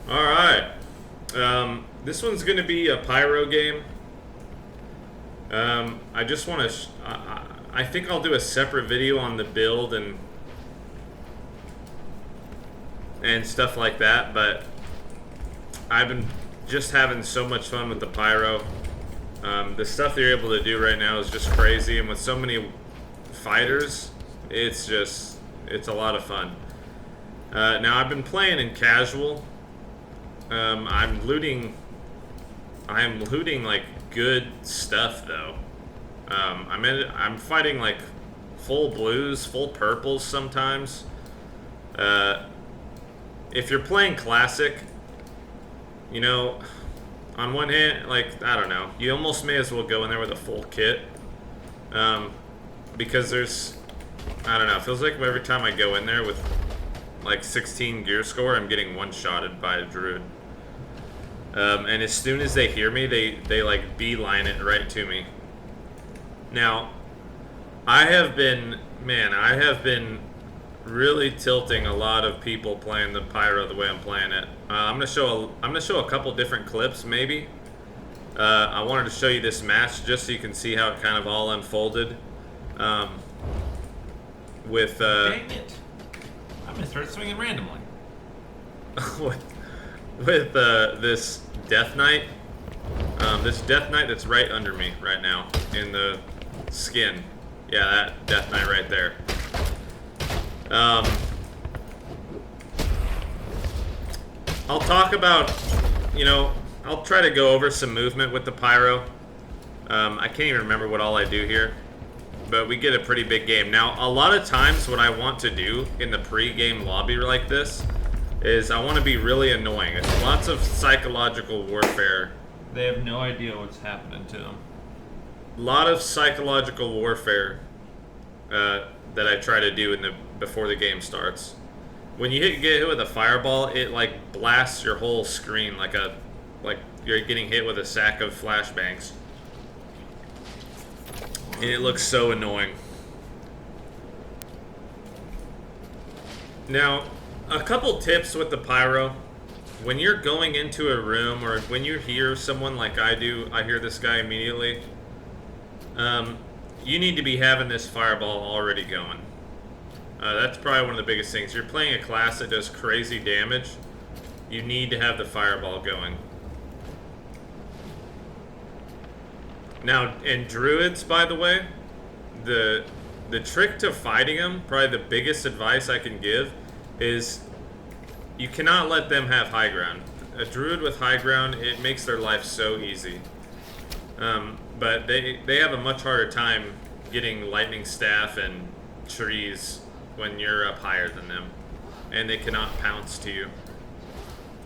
Alright. This one's going to be a pyro game. I just want to... I think I'll do a separate video on the build and stuff like that, but I've been just having so much fun with the pyro. The stuff they're able to do right now is just crazy, and with so many fighters, it's a lot of fun. Now I've been playing in casual. I'm looting like good stuff though. I'm fighting like full blues, full purples sometimes. If you're playing classic, you know, on one hand, like, I don't know, you almost may as well go in there with a full kit. Because there's, I don't know, it feels like every time I go in there with like 16 gear score, I'm getting one-shotted by a druid. And as soon as they hear me, they like beeline it right to me. Now, I have been really tilting a lot of people playing the pyro the way I'm playing it. I'm gonna show a couple different clips maybe. I wanted to show you this match just so you can see how it kind of all unfolded. With Dang it! I'm gonna start swinging randomly. with this Death Knight. This Death Knight that's right under me right now in the skin. Yeah, that Death Knight right there. I'll talk about, you know, I'll try to go over some movement with the pyro. I can't even remember what all I do here, but we get a pretty big game. Now, a lot of times what I want to do in the pre-game lobby like this is I want to be really annoying. It's lots of psychological warfare. They have no idea what's happening to them. A lot of psychological warfare that I try to do before the game starts. When you get hit with a fireball, it like blasts your whole screen like you're getting hit with a sack of flashbangs. And it looks so annoying. Now, a couple tips with the pyro. When you're going into a room or when you hear someone like I do, I hear this guy immediately, you need to be having this fireball already going. That's probably one of the biggest things. You're playing a class that does crazy damage, you need to have the fireball going. Now, in druids, by the way, the trick to fighting them, probably the biggest advice I can give, is you cannot let them have high ground. A druid with high ground, it makes their life so easy. But they have a much harder time getting lightning staff and trees when you're up higher than them, and they cannot pounce to you.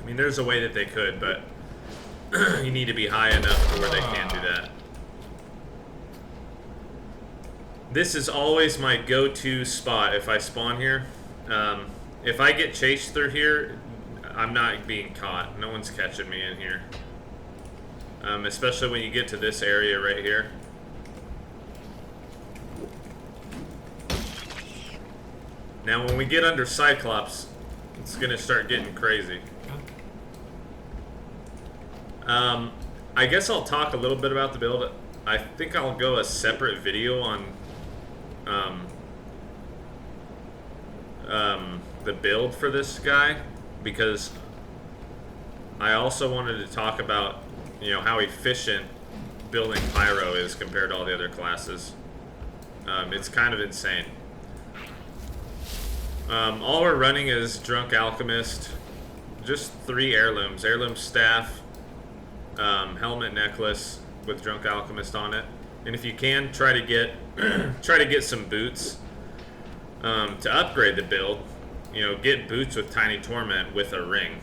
I mean, there's a way that they could, but you need to be high enough to where they can't do that. This is always my go-to spot if I spawn here. If I get chased through here, I'm not being caught. No one's catching me in here. Especially when you get to this area right here. Now, when we get under Cyclops, it's gonna start getting crazy. I guess I'll talk a little bit about the build. I think I'll go a separate video on the build for this guy, because I also wanted to talk about, you know, how efficient building pyro is compared to all the other classes. It's kind of insane. All we're running is Drunk Alchemist, just 3 heirlooms, heirloom staff, helmet necklace with Drunk Alchemist on it, and if you can, try to get some boots to upgrade the build. You know, get boots with Tiny Torment with a ring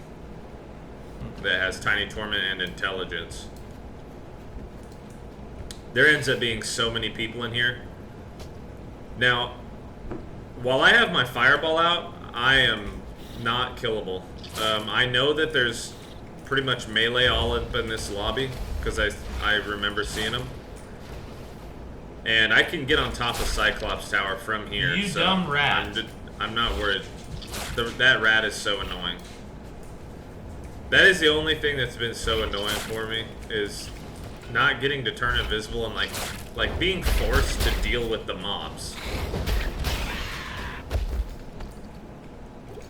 that has Tiny Torment and Intelligence. There ends up being so many people in here. Now, while I have my fireball out, I am not killable. I know that there's pretty much melee all up in this lobby, because I remember seeing them. And I can get on top of Cyclops Tower from here. You so dumb rat. I'm not worried. That rat is so annoying. That is the only thing that's been so annoying for me, is not getting to turn invisible and like being forced to deal with the mobs.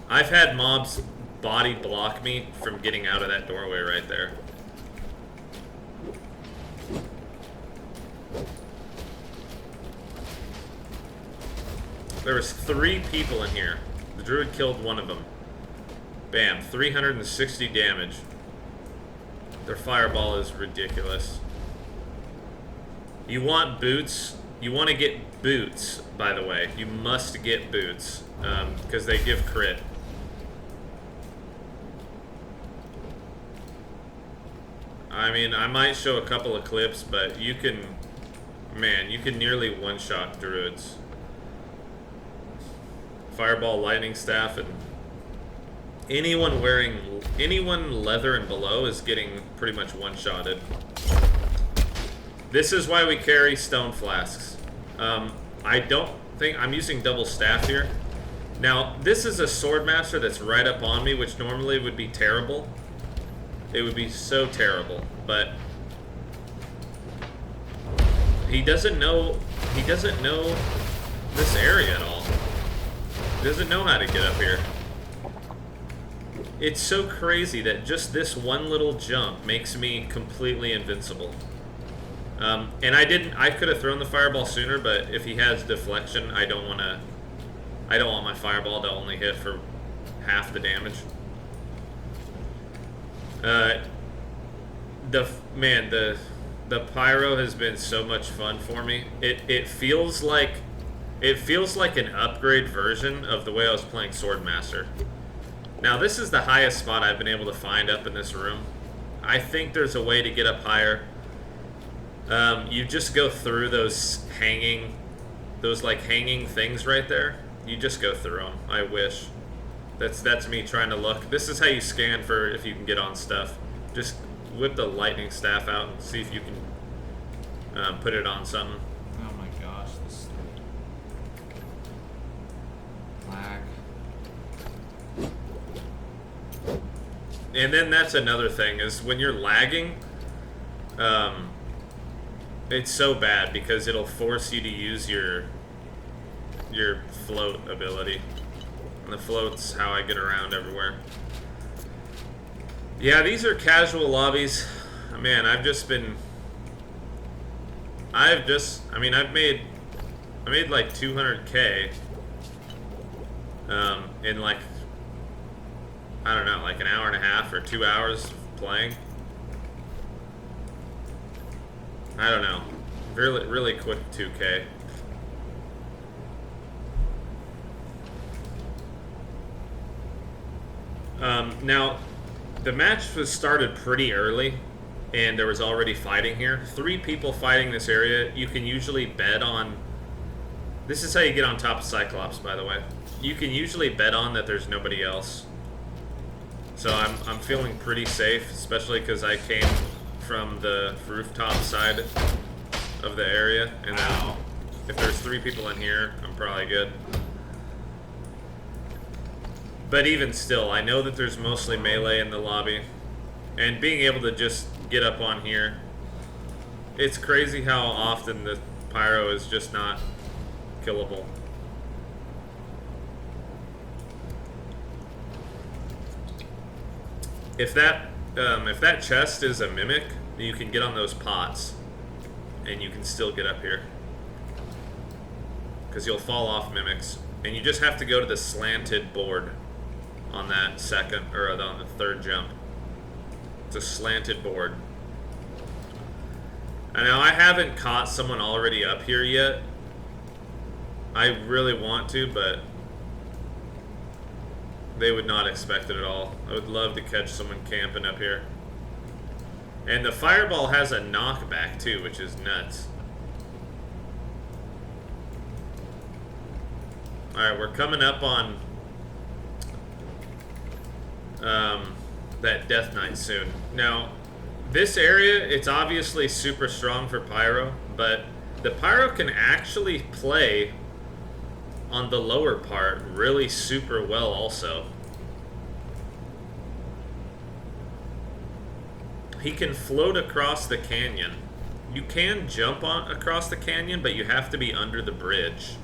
I've had mobs body block me from getting out of that doorway right there. There was 3 people in here. The druid killed one of them. Bam, 360 damage. Their fireball is ridiculous. You want boots. You want to get boots, by the way. You must get boots, because they give crit. I mean, I might show a couple of clips, but you can... Man, you can nearly one-shot druids. Fireball, lightning staff, and anyone leather and below is getting pretty much one-shotted. This is why we carry stone flasks. I don't think I'm using double staff here. Now, this is a swordmaster that's right up on me, which normally would be terrible. It would be so terrible, but he doesn't know this area at all. He doesn't know how to get up here. It's so crazy that just this one little jump makes me completely invincible. And I could have thrown the fireball sooner, but if he has deflection, I don't want my fireball to only hit for half the damage. The pyro has been so much fun for me. It feels like an upgrade version of the way I was playing Swordmaster. Now, this is the highest spot I've been able to find up in this room. I think there's a way to get up higher. You just go through those hanging things right there. You just go through them. I wish. That's me trying to look. This is how you scan for if you can get on stuff. Just whip the lightning staff out and see if you can put it on something. Oh my gosh, this lag. And then that's another thing, is when you're lagging, it's so bad because it'll force you to use your float ability. And the float's how I get around everywhere. Yeah, these are casual lobbies. Man, I made like 200K in like, I don't know, like an hour and a half or 2 hours of playing. I don't know. Really, really quick 2K. Now, the match was started pretty early, and there was already fighting here. 3 people fighting this area. You can usually bet on... This is how you get on top of Cyclops, by the way. You can usually bet on that there's nobody else. So I'm feeling pretty safe, especially because I came from the rooftop side of the area. And then if there's 3 people in here, I'm probably good. But even still, I know that there's mostly melee in the lobby. And being able to just get up on here, it's crazy how often the pyro is just not killable. If that chest is a mimic, you can get on those pots, and you can still get up here. Because you'll fall off mimics. And you just have to go to the slanted board on that second, or on the third jump. It's a slanted board. And now I haven't caught someone already up here yet. I really want to, but they would not expect it at all. I would love to catch someone camping up here. And the fireball has a knockback too, which is nuts. Alright, we're coming up on that Death Knight soon. Now, this area, it's obviously super strong for Pyro, but the Pyro can actually play on the lower part really super well also. He can float across the canyon. You can jump across the canyon, but you have to be under the bridge.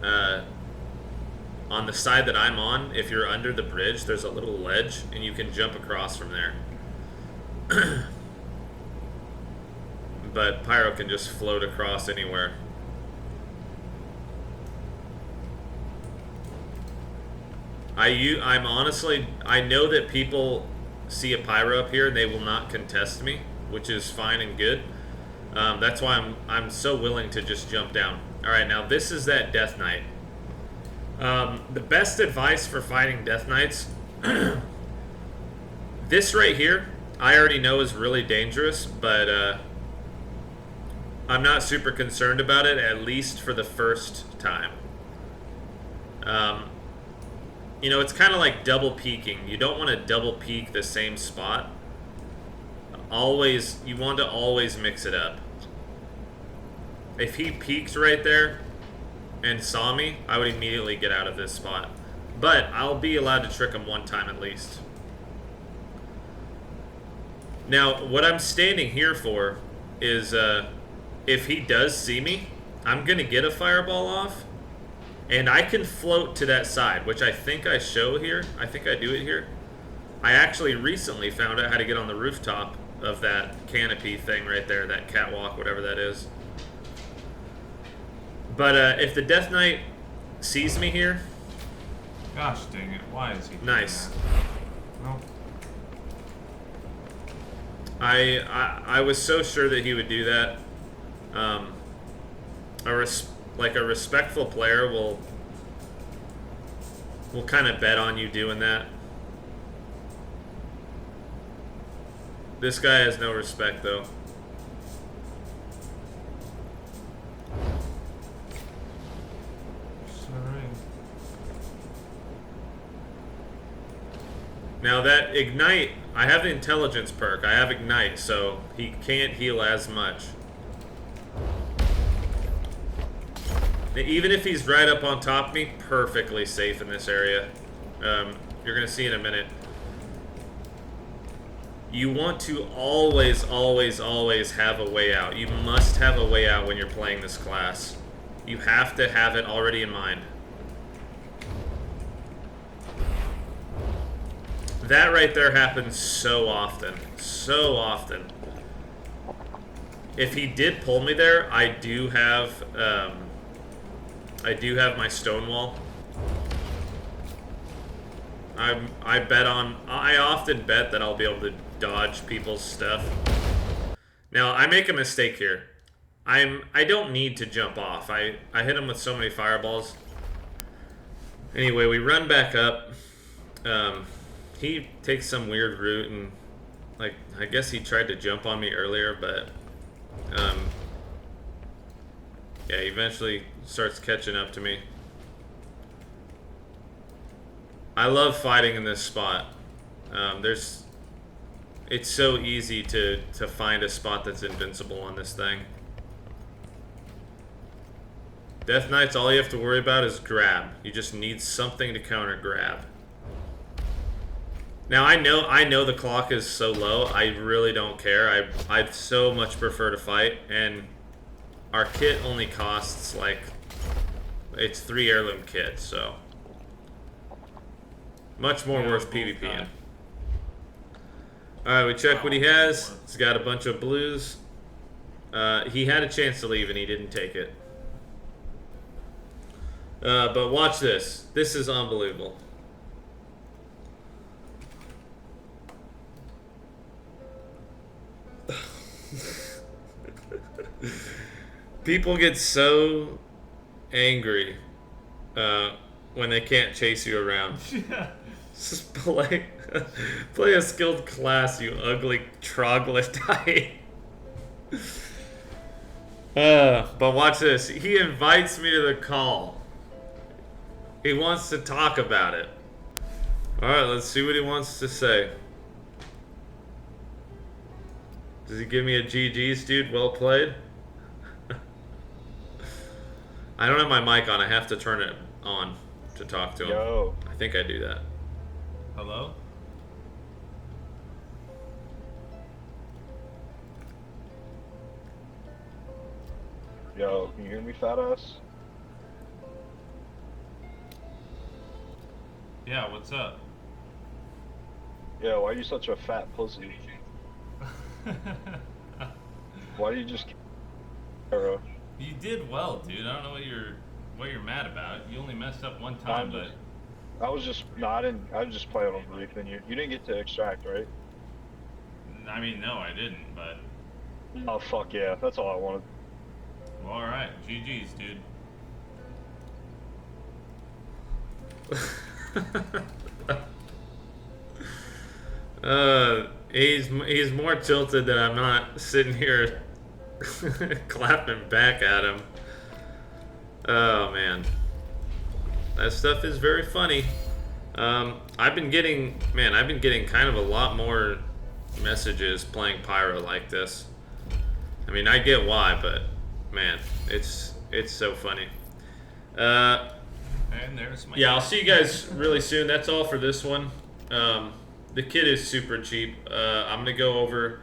On the side that I'm on, if you're under the bridge, there's a little ledge, and you can jump across from there. But Pyro can just float across anywhere. I'm honestly, I know that people see a Pyro up here and they will not contest me, which is fine and good. That's why I'm so willing to just jump down. All right, now this is that Death Knight. The best advice for fighting Death Knights, this right here, I already know is really dangerous, but I'm not super concerned about it, at least for the first time. You know, it's kind of like double peeking. You don't want to double peek the same spot. You want to always mix it up. If he peeked right there and saw me, I would immediately get out of this spot. But I'll be allowed to trick him one time at least. Now, what I'm standing here for is if he does see me, I'm going to get a fireball off. And I can float to that side, which I think I show here. I think I do it here. I actually recently found out how to get on the rooftop of that canopy thing right there, that catwalk, whatever that is. But if the Death Knight sees me here... Gosh dang it, why is he doing Nice. that? Well, I was so sure that he would do that. Like a respectful player will kind of bet on you doing that. This guy has no respect though. sorry. Now that Ignite, I have the intelligence perk. I have Ignite, so he can't heal as much. Even if he's right up on top of me, perfectly safe in this area. You're going to see in a minute. You want to always, always, always have a way out. You must have a way out when you're playing this class. You have to have it already in mind. That right there happens so often. So often. If he did pull me there, I do have my Stonewall. I often bet that I'll be able to dodge people's stuff. Now, I make a mistake here. I don't need to jump off. I hit him with so many fireballs. Anyway, we run back up. He takes some weird route and, like, I guess he tried to jump on me earlier, but yeah, he eventually starts catching up to me. I love fighting in this spot. It's so easy to find a spot that's invincible on this thing. Death Knights, all you have to worry about is grab. You just need something to counter grab. Now I know the clock is so low. I really don't care. I'd so much prefer to fight, and our kit only costs like it's 3 heirloom kits, so much more worth PvPing. Alright, we check what he has. He's got a bunch of blues. He had a chance to leave and he didn't take it. But watch this. This is unbelievable. People get so angry when they can't chase you around. Just play a skilled class, you ugly troglodyte. But watch this. He invites me to the call. He wants to talk about it. Alright, let's see what he wants to say. Does he give me a GG's, dude? Well played? I don't have my mic on. I have to turn it on to talk to him. Yo. I think I do that. Hello? Yo, can you hear me, fat ass? Yeah, what's up? Yo, why are you such a fat pussy? Why do you just Pyro? You did well, dude. I don't know what you're mad about. You only messed up one time, but I was just no, I didn't. I was just playing on belief in you. You didn't get to extract, right? I mean, no, I didn't. But Oh fuck yeah, that's all I wanted. well, all right, GG's, dude. He's more tilted that I'm not sitting here clapping back at him. Oh man, that stuff is very funny. I've been getting kind of a lot more messages playing Pyro like this. I mean, I get why, but man, it's so funny. And there's my Yeah, I'll see you guys really soon. That's all for this one. The kit is super cheap. I'm gonna go over.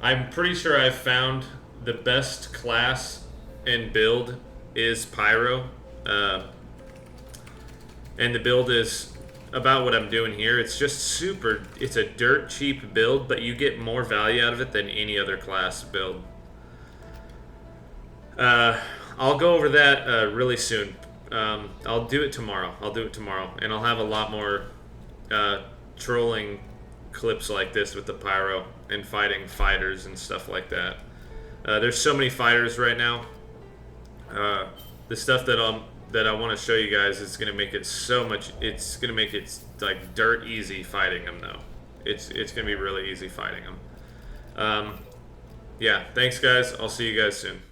I'm pretty sure I've found the best class and build is Pyro, and the build is about what I'm doing here. It's just super. It's a dirt cheap build, but you get more value out of it than any other class build. I'll go over that really soon. I'll do it tomorrow. And I'll have a lot more trolling clips like this with the Pyro and fighting fighters and stuff like that. There's so many fighters right now. The stuff that I want to show you guys is gonna make it so much. It's gonna make it like dirt easy fighting them though. It's gonna be really easy fighting them. Yeah, thanks guys. I'll see you guys soon.